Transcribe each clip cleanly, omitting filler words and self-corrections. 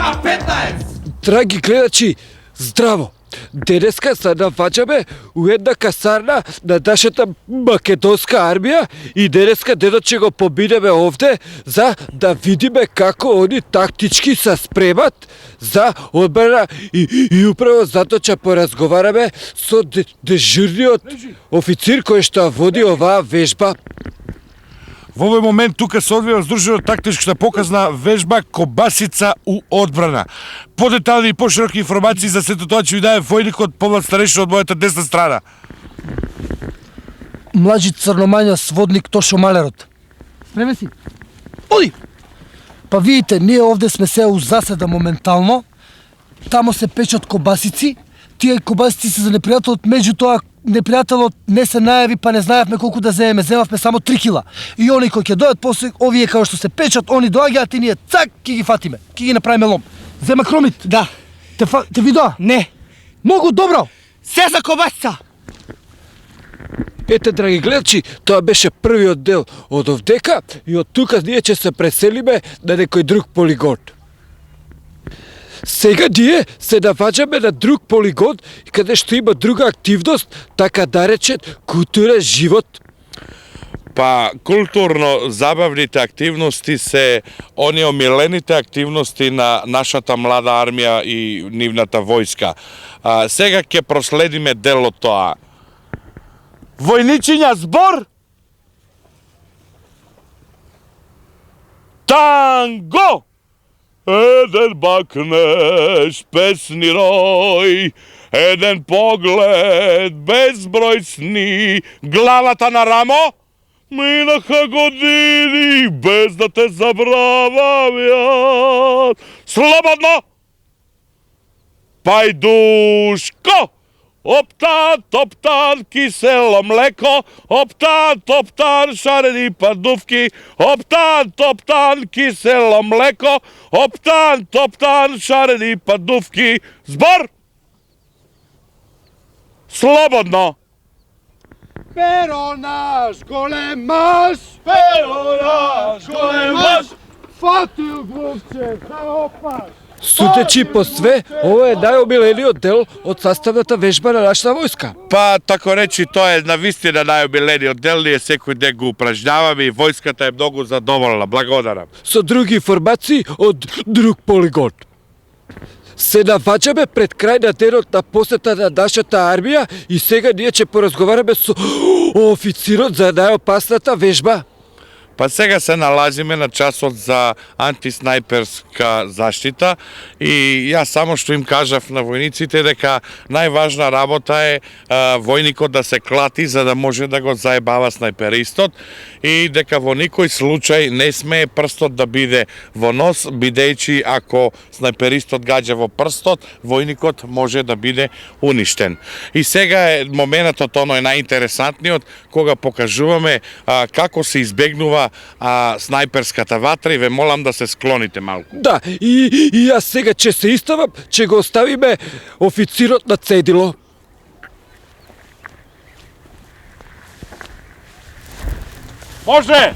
K15! Драги гледачи, здраво! Денеска се нафаќаме у една касарна на нашата македонска армија и денеска денот ќе го побидеме овде за да видиме како они тактички се спремат за одбрана и управо затоа ќе поразговараме со дежурниот официр кој што води оваа вежба. Во овој момент тука се одвива здружено тактичката показна вежба Кобасица у одбрана. Подетални и пошироки информации за сето тоа ќе ви даде војникот Повлад Старешин од мојата десна страна. Младжи Црномања, сводник Тошо Малерот. Спремен си? Оди! Па видите, ние овде сме се у заседа моментално. Тамо се печат кобасици. Тие кобасици се за непријателот, меѓутоа непријателот не се најави, па не знаевме колку да земеме. Земавме само 3 кила. И они кои ќе дојдат после, овие како што се печат, они доаѓаат и ние цак ќе ги фатиме. Ќе ги направиме лом. Зема кромит. Да. Те видоа? Не. Многу добро. Се за кобасица! Ете, драги гледачи, тоа беше првиот дел од овдека и од тука ние ќе се преселиме на некој друг полигон. Сега ние се нафаќаме на друг полигон каде што има друга активност, така да речен културен живот. Па, културно-забавните активности се они омилените активности на нашата млада армија и нивната војска. Сега ќе проследиме дел од тоа. Војничиња збор! Танго! Еден бакнеш, песни рој, еден поглед, безброј сни, главата на рамо, минаха години, без да те забравам јас. Слободно! Пајдушко! Оптан, топтан, кисело млеко, оптан, топтан, шарени падувки, оптан, топтан, кисело млеко, оптан, топтан, шарени падувки. Збор! Слободно! Перо наш големаш, перо наш големаш, фатил глувче, опаш. Судечи по све, ова е најомилениот дел од sastavната вежба на нашата војска. Па, тако речи, тоа е навистина најомилениот дел, ние секој ден го упражняваме и војската е многу задоволна. Благодарам. Со други информации од друг полигон. Се нафаќаме пред крај на денот на посета на нашата армија и сега ние ќе поразговараме со официрот за најопасната вежба. Па сега се налазиме на часот за антиснајперска заштита и јас само што им кажав на војниците дека најважна работа е војникот да се клати за да може да го заебава снајперистот и дека во никој случај не смее прстот да биде во нос, бидејќи ако снајперистот гаѓа во прстот, војникот може да биде уништен. И сега е моментот оној најинтересантниот кога покажуваме како се избегнува снајперската ватра и ве молам да се склоните малку. Да, и јас сега ќе се иставам, ќе го оставиме официрот на цедило. Може!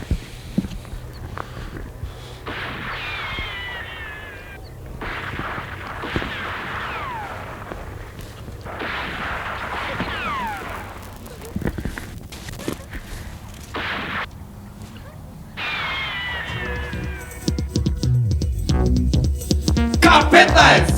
K15!